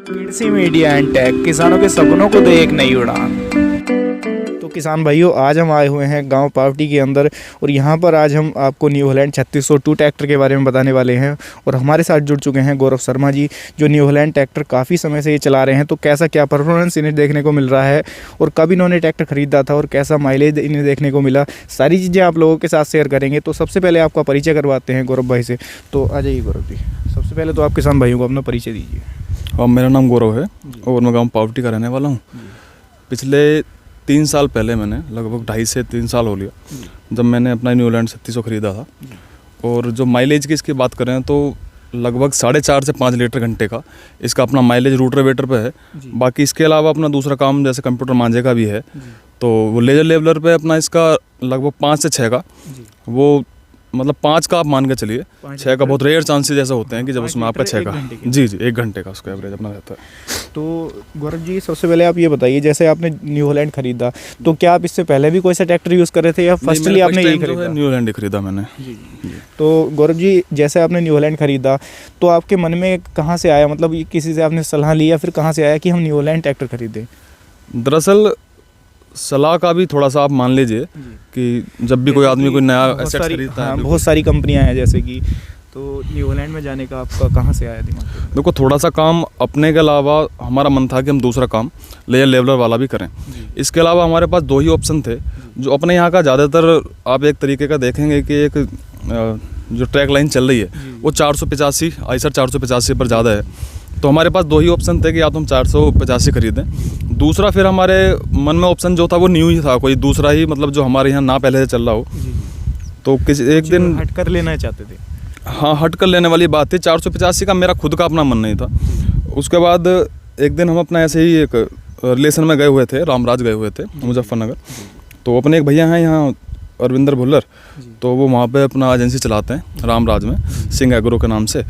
कृषि media and take, किसानों के सपनों को दे एक नई उड़ान। तो किसान भाइयों, आज हम आए हुए हैं गांव पावटी के अंदर और यहां पर आज हम आपको न्यू हॉलैंड 3602 ट्रैक्टर के बारे में बताने वाले हैं। और हमारे साथ जुड़ चुके हैं गौरव शर्मा जी, जो न्यू हॉलैंड ट्रैक्टर काफ़ी समय से ये चला रहे हैं। तो कैसा क्या परफॉर्मेंस इन्हें देखने को मिल रहा है और कब इन्होंने ट्रैक्टर खरीदा था और कैसा माइलेज इन्हें देखने को मिला, सारी चीज़ें आप लोगों के साथ शेयर करेंगे। तो सबसे पहले आपका परिचय करवाते हैं गौरव भाई से। तो आ जाइए गौरव जी, सबसे पहले तो आप किसान भाइयों को अपना परिचय दीजिए। मेरा नाम गौरव है और मैं गांव पावटी का रहने वाला हूं। पिछले 3 साल पहले मैंने लगभग 2.5 से 3 साल हो लिया जब मैंने अपना न्यू हॉलैंड 3600 ख़रीदा था। और जो माइलेज की इसकी बात करें तो लगभग 4.5 से 5 लीटर घंटे का इसका अपना माइलेज रोटावेटर पे है। बाकी इसके अलावा अपना दूसरा काम जैसे कंप्यूटर मांझे का भी है, तो वो लेजर लेवलर पे अपना इसका लगभग 5 से 6 का, वो मतलब 5 का आप मान के चलिए, 6 का बहुत रेयर चांसेस ऐसे होते हैं कि जब उसमें आपका 6 का जी 1 घंटे का उसका एवरेज अपना रहता है। तो गौरव जी, सबसे पहले आप ये बताइए, जैसे आपने न्यू हॉलैंड खरीदा तो क्या आप इससे पहले भी कोई सा ट्रैक्टर यूज़ कर रहे थे या फर्स्टली आपने यही खरीदा? न्यू हॉलैंड ही खरीदा मैंने। जी। तो गौरव जी, जैसे आपने न्यू हॉलैंड खरीदा तो आपके मन में कहाँ से आया, मतलब किसी से आपने सलाह ली या फिर कहाँ से आया कि हम न्यू हॉलैंड ट्रैक्टर खरीदें? दरअसल सलाह का भी थोड़ा सा आप मान लीजिए कि जब भी कोई आदमी कोई नया एसेट खरीदता है, बहुत सारी कंपनियां हैं जैसे कि, तो न्यू हॉलैंड में जाने का आपका कहाँ से आया दिमाग में? देखो थोड़ा सा काम अपने के अलावा हमारा मन था कि हम दूसरा काम लेयर लेवलर वाला भी करें। इसके अलावा हमारे पास 2 ही ऑप्शन थे जो अपने यहाँ का ज़्यादातर आप एक तरीके का देखेंगे कि एक जो ट्रैक लाइन चल रही है वो 485 आइसर 485 पर ज़्यादा है। तो हमारे पास 2 ही ऑप्शन थे कि या तो हम 485 खरीदें, दूसरा फिर हमारे मन में ऑप्शन जो था वो न्यू ही था, कोई दूसरा ही, मतलब जो हमारे यहाँ ना पहले से चल रहा हो। तो किसी एक दिन हट कर लेना चाहते थे? हाँ, हट कर लेने वाली बात थी। 485 का मेरा खुद का अपना मन नहीं था। उसके बाद एक दिन हम अपना ऐसे ही एक रिलेशन में गए हुए थे, रामराज गए हुए थे मुजफ्फरनगर। तो अपने एक भैया हैं यहाँ अरविंदर भुल्लर, तो वो वहाँ पे अपना एजेंसी चलाते हैं रामराज में, सिंह एग्रो के नाम से।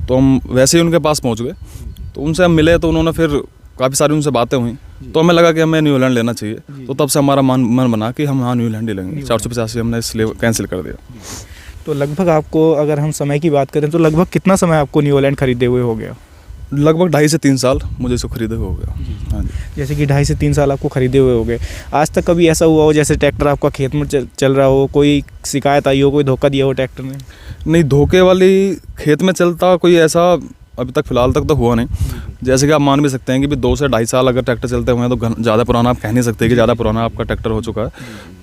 तो हम वैसे ही उनके पास पहुँच गए, तो उनसे हम मिले, तो उन्होंने फिर काफ़ी सारी उनसे बातें हुई, तो हमें लगा कि हमें न्यू हॉलैंड लेना चाहिए। तो तब से हमारा मन बना कि हम हाँ न्यू हॉलैंड ही लेंगे। 485 हमने इसलिए कैंसिल कर दिया। तो लगभग आपको, अगर हम समय की बात करें तो लगभग कितना समय आपको न्यू हॉलैंड खरीदे हुए हो गया? लगभग 2.5 से 3 साल मुझे इसको खरीदे हुए हो गया। हाँ जी। जैसे कि 2.5 से 3 साल आपको खरीदे हुए हो गए। आज तक कभी ऐसा हुआ हो जैसे ट्रैक्टर आपका खेत में चल रहा हो, कोई शिकायत आई हो, कोई धोखा दिया हो ट्रैक्टर ने? नहीं, धोखे वाली खेत में चलता कोई ऐसा अभी तक फ़िलहाल तक तो हुआ नहीं। जैसे कि आप मान भी सकते हैं कि 2 से 2.5 साल अगर ट्रैक्टर चलते हुए हैं तो ज़्यादा पुराना आप कह नहीं सकते कि ज़्यादा पुराना आपका ट्रैक्टर हो चुका है।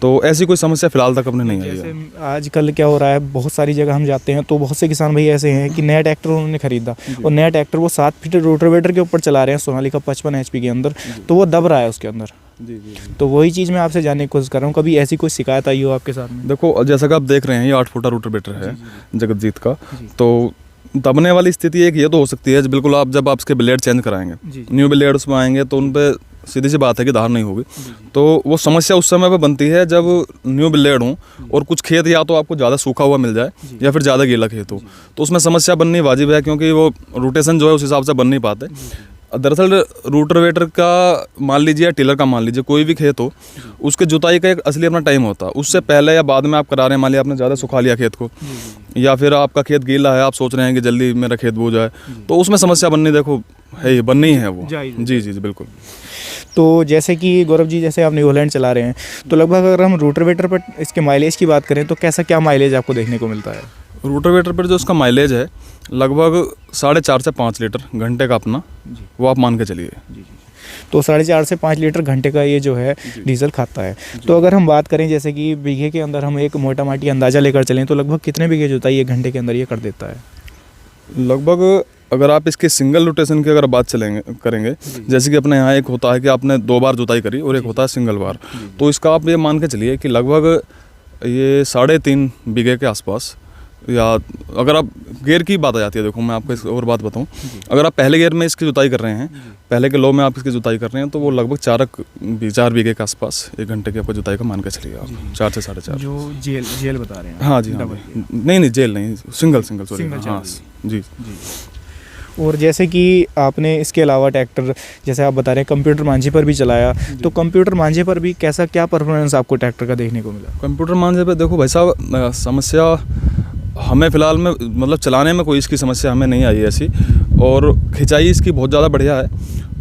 तो ऐसी कोई समस्या फ़िलहाल तक अपने नहीं आई है। जैसे आजकल क्या हो रहा है, बहुत सारी जगह हम जाते हैं तो बहुत से किसान भाई ऐसे हैं कि नया ट्रैक्टर उन्होंने खरीदा और नया ट्रैक्टर वो 7 फीट रोटावेटर के ऊपर चला रहे हैं, सोनालिका 55 HP के अंदर, तो वो दब रहा है उसके अंदर। जी। तो वही चीज़ मैं आपसे जानने की कोशिश कर रहा हूँ, कभी ऐसी कोई शिकायत आई हो आपके साथ में? देखो, जैसा कि आप देख रहे हैं, ये 8 फुटा रोटावेटर है जगतजीत का। तो दबने वाली स्थिति एक ये तो हो सकती है बिल्कुल, आप जब आप इसके ब्लेड चेंज कराएंगे, न्यू ब्लेड उसमें आएंगे तो उन पर सीधी सी बात है कि धार नहीं होगी। तो वो समस्या उस समय पर बनती है जब न्यू ब्लेड हो और कुछ खेत या तो आपको ज़्यादा सूखा हुआ मिल जाए या फिर ज़्यादा गीला खेत हो, तो उसमें समस्या बननी वाजिब है, क्योंकि वो रोटेशन जो है उस हिसाब से बन नहीं पाते। दरअसल रोटावेटर का मान लीजिए या टिलर का मान लीजिए, कोई भी खेत हो, उसके जुताई का एक असली अपना टाइम होता है। उससे पहले या बाद में आप करा रहे हैं, मान लिया आपने ज़्यादा सुखा लिया खेत को, या फिर आपका खेत गीला है, आप सोच रहे हैं कि जल्दी मेरा खेत बो जाए, तो उसमें समस्या बननी देखो है, बननी है वो। जी बिल्कुल। तो जैसे कि गौरव जी, जैसे आप न्यू हॉलैंड चला रहे हैं तो लगभग अगर हम रोटावेटर पर इसके माइलेज की बात करें तो कैसा क्या माइलेज आपको देखने को मिलता है? रोटावेटर पर जो उसका माइलेज है लगभग 4.5 से 5 लीटर घंटे का अपना, वो आप मान के चलिए। तो 4.5 से 5 लीटर घंटे का ये जो है डीजल खाता है। तो अगर हम बात करें जैसे कि बीघे के अंदर हम एक मोटा माटी अंदाज़ा लेकर चलें तो लगभग कितने बीघे जुताई एक घंटे के अंदर ये कर देता है? लगभग अगर आप इसके सिंगल रोटेशन की अगर बात करेंगे, जैसे कि अपने यहाँ एक होता है कि आपने 2 बार जुताई करी और एक होता है सिंगल बार, तो इसका आप ये मान के चलिए कि लगभग ये 3.5 बीघे के आसपास, या अगर आप गियर की बात आ जाती है, देखो मैं आपको एक और बात बताऊं, अगर आप पहले गियर में इसकी जुताई कर रहे हैं, पहले के लो में आप इसकी जुताई कर रहे हैं, तो वो लगभग 4 बीघे के आसपास 1 घंटे की आपको जुताई का मान के चलिए आप, 4 से 4.5। जो जेल बता रहे हैं? हाँ जी, हाँ। नहीं जेल नहीं, सिंगल सॉरी। हाँ जी। और जैसे कि आपने इसके अलावा ट्रैक्टर, जैसे आप बता रहे हैं कंप्यूटर मांझे पर भी चलाया, तो कंप्यूटर मांझे पर भी कैसा क्या परफॉर्मेंस आपको ट्रैक्टर का देखने को मिला? कंप्यूटर मांझे पर देखो भाई साहब, समस्या हमें फ़िलहाल में मतलब चलाने में कोई इसकी समस्या हमें नहीं आई ऐसी, और खिंचाई इसकी बहुत ज़्यादा बढ़िया है।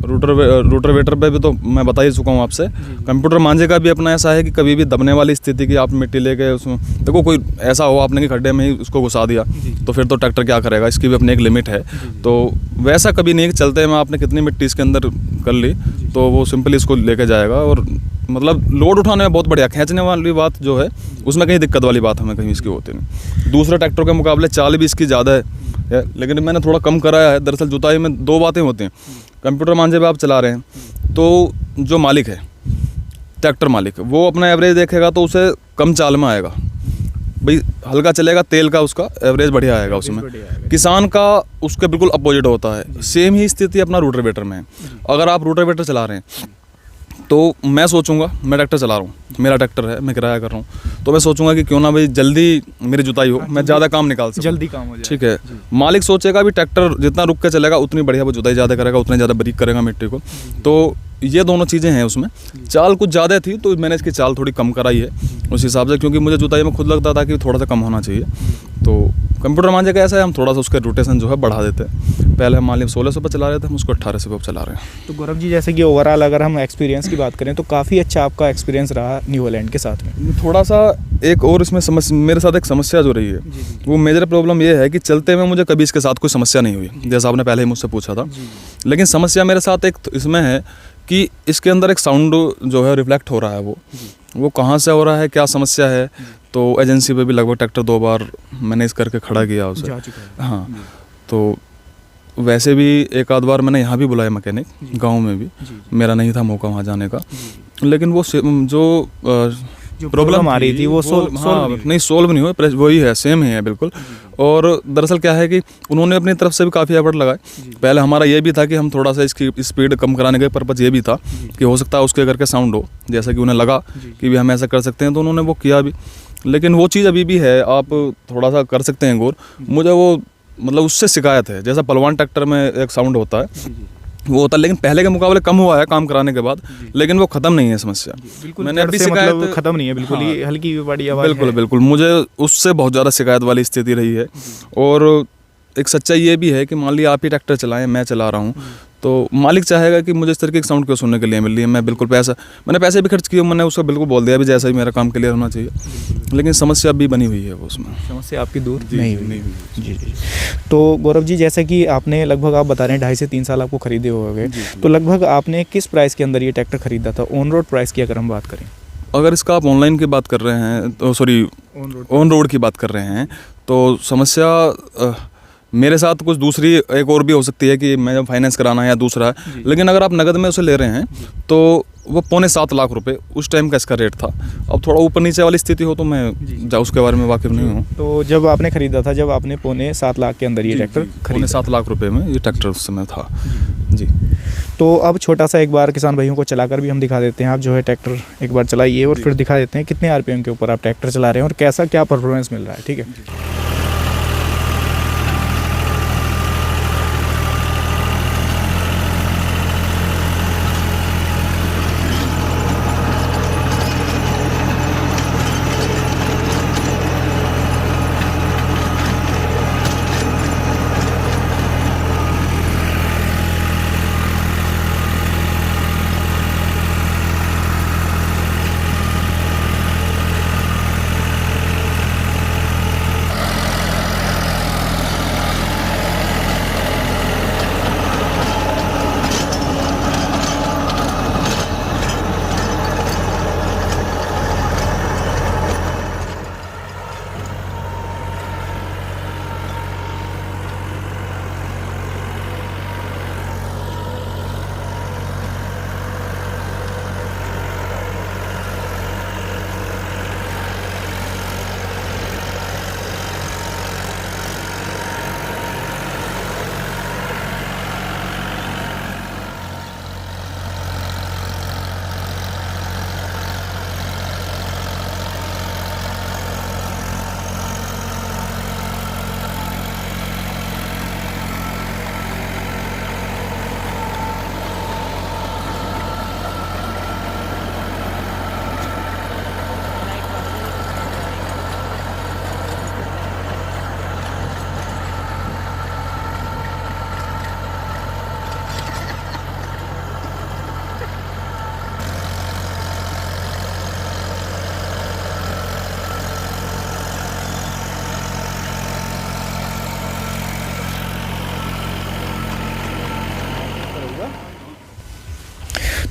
रोटावेटर पे भी तो मैं बता ही चुका हूँ आपसे। कंप्यूटर मांझे का भी अपना ऐसा है कि कभी भी दबने वाली स्थिति की आप मिट्टी लेके उसमें देखो, कोई ऐसा हो आपने कि खड्डे में ही उसको घुसा दिया तो फिर तो ट्रैक्टर क्या करेगा, इसकी भी अपनी एक लिमिट है। तो वैसा कभी नहीं कि चलते में आपने कितनी मिट्टी इसके अंदर कर ली तो वो सिंपली इसको लेके जाएगा। और मतलब लोड उठाने में बहुत बढ़िया, खींचने वाली बात जो है उसमें कहीं दिक्कत वाली बात हमें कहीं इसकी होती नहीं। दूसरे ट्रैक्टर के मुकाबले चाल भी इसकी ज़्यादा है, लेकिन मैंने थोड़ा कम कराया है। दरअसल जुताई में दो बातें होती हैं। कंप्यूटर मांझे पे आप चला रहे हैं तो जो मालिक है, ट्रैक्टर मालिक, वो अपना एवरेज देखेगा तो उसे कम चाल में आएगा भाई, हल्का चलेगा, तेल का उसका एवरेज बढ़िया आएगा उसमें। किसान का उसके बिल्कुल अपोजिट होता है। सेम ही स्थिति अपना रोटावेटर में है। अगर आप रोटावेटर चला रहे हैं तो मैं सोचूंगा, मैं ट्रैक्टर चला रहा हूँ, मेरा ट्रैक्टर है, मैं किराया कर रहा हूँ, तो मैं सोचूंगा कि क्यों ना भाई जल्दी मेरी जुताई हो, मैं ज़्यादा काम निकाल सकूँ, जल्दी काम हो जाए। ठीक है। मालिक सोचेगा भी ट्रैक्टर जितना रुक के चलेगा उतनी बढ़िया वो जुताई ज़्यादा करेगा, उतने ज़्यादा बारीक करेगा मिट्टी को। तो ये दोनों चीज़ें हैं उसमें। चाल कुछ ज़्यादा थी तो मैंने इसकी चाल थोड़ी कम कराई है उस हिसाब से, क्योंकि मुझे जुताई में खुद लगता था कि थोड़ा सा कम होना चाहिए। तो कंप्यूटर मांझे का ऐसा है, हम थोड़ा सा उसके रोटेशन जो है बढ़ा देते हैं। पहले हम मान लीजिए 1600 पर चला रहे थे, हम उसको 1800 पर चला रहे हैं। तो गौरव जी, जैसे कि ओवरऑल अगर हम एक्सपीरियंस की बात करें तो काफ़ी अच्छा आपका एक्सपीरियंस रहा न्यू हॉलैंड के साथ में। थोड़ा सा एक और इसमें मेरे साथ एक समस्या जो रही है वो मेजर प्रॉब्लम ये है कि चलते में मुझे कभी इसके साथ कोई समस्या नहीं हुई, जैसा आपने पहले ही मुझसे पूछा था। लेकिन समस्या मेरे साथ एक इसमें है कि इसके अंदर एक साउंड जो है रिफ्लेक्ट हो रहा है, वो कहाँ से हो रहा है, क्या समस्या है। तो एजेंसी पे भी लगभग ट्रैक्टर 2 बार मैंने इस करके खड़ा किया उसे। हाँ, तो वैसे भी एक आध बार मैंने यहाँ भी बुलाया मैकेनिक, गांव में भी मेरा नहीं था मौका वहाँ जाने का, लेकिन वो जो प्रॉब्लम आ रही थी वो सोल्व नहीं हुई, वही है, सेम ही है बिल्कुल। और दरअसल क्या है कि उन्होंने अपनी तरफ से भी काफ़ी एफर्ट लगाए। पहले हमारा ये भी था कि हम थोड़ा सा इसकी स्पीड कम कराने का पर्पज़ ये भी था कि हो सकता है उसके करके साउंड हो, जैसा कि उन्हें लगा कि भी हम ऐसा कर सकते हैं, तो उन्होंने वो किया भी। लेकिन वो चीज़ अभी भी है, आप थोड़ा सा कर सकते हैं गौर। मुझे वो मतलब उससे शिकायत है, जैसा पलवान ट्रैक्टर में एक साउंड होता है वो होता है, लेकिन पहले के मुकाबले कम हुआ है काम कराने के बाद, लेकिन वो खत्म नहीं है समस्या। मैंने अभी शिकायत मतलब खत्म नहीं है बिल्कुल, ही हल्की बड़ी आवाज़। बिल्कुल मुझे उससे बहुत ज़्यादा शिकायत वाली स्थिति रही है। और एक सच्चाई ये भी है कि मान लिया आप ही ट्रैक्टर चलाएं, मैं चला रहा हूँ, तो मालिक चाहेगा कि मुझे इस तरीके की साउंड क्यों सुनने के लिए मिल रही है। मैं बिल्कुल मैंने पैसे भी खर्च किए, मैंने उसको बिल्कुल बोल दिया भी जैसा ही मेरा काम क्लियर होना चाहिए, लेकिन समस्या भी बनी हुई है वो, उसमें समस्या आपकी दूर नहीं हुई। जी। तो गौरव जी, जैसे कि आपने लगभग आप बता रहे हैं 2.5 से 3 साल आपको खरीदे हो गए, तो लगभग आपने किस प्राइस के अंदर ये ट्रैक्टर खरीदा था, ऑन रोड प्राइस की अगर हम बात करें? अगर इसका आप ऑनलाइन की बात कर रहे हैं तो सॉरी ऑन रोड की बात कर रहे हैं तो समस्या मेरे साथ कुछ दूसरी एक और भी हो सकती है कि मैं जब फाइनेंस कराना है या दूसरा है, लेकिन अगर आप नगद में उसे ले रहे हैं तो वो 6.25 लाख रुपए उस टाइम का इसका रेट था। अब थोड़ा ऊपर नीचे वाली स्थिति हो तो मैं उसके बारे में वाकिफ नहीं हूँ। तो जब आपने खरीदा था, जब आपने 6.25 लाख के अंदर ये ट्रैक्टर खरीदा, 7.25 लाख रुपए में ये ट्रैक्टर उस समय था जी। तो अब छोटा सा एक बार किसान भाइयों को चलाकर भी हम दिखा देते हैं। आप जो है ट्रैक्टर एक बार चलाइए और फिर दिखा देते हैं कितने RPM के ऊपर आप ट्रैक्टर चला रहे हैं और कैसा क्या परफॉर्मेंस मिल रहा है। ठीक है।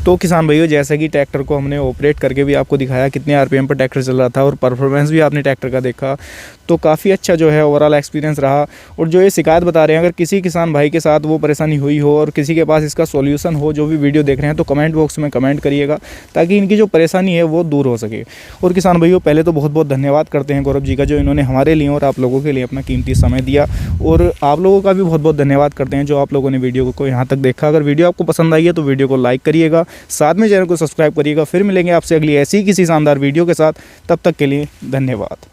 तो किसान भाइयों, जैसा कि ट्रैक्टर को हमने ऑपरेट करके भी आपको दिखाया कितने आरपीएम पर ट्रैक्टर चल रहा था और परफॉर्मेंस भी आपने ट्रैक्टर का देखा, तो काफ़ी अच्छा जो है ओवरऑल एक्सपीरियंस रहा। और जो ये शिकायत बता रहे हैं, अगर किसी किसान भाई के साथ वो परेशानी हुई हो और किसी के पास इसका सॉल्यूशन हो, जो भी वीडियो देख रहे हैं, तो कमेंट बॉक्स में कमेंट करिएगा ताकि इनकी जो परेशानी है वो दूर हो सके। और किसान भाइयों, पहले तो बहुत बहुत धन्यवाद करते हैं गौरव जी का, जो इन्होंने हमारे लिए और आप लोगों के लिए अपना कीमती समय दिया। और आप लोगों का भी बहुत बहुत धन्यवाद करते हैं जो आप लोगों ने वीडियो को यहाँ तक देखा। अगर वीडियो आपको पसंद आई है तो वीडियो को लाइक करिएगा, साथ में चैनल को सब्सक्राइब करिएगा। फिर मिलेंगे आपसे अगली ऐसी किसी शानदार वीडियो के साथ, तब तक के लिए धन्यवाद।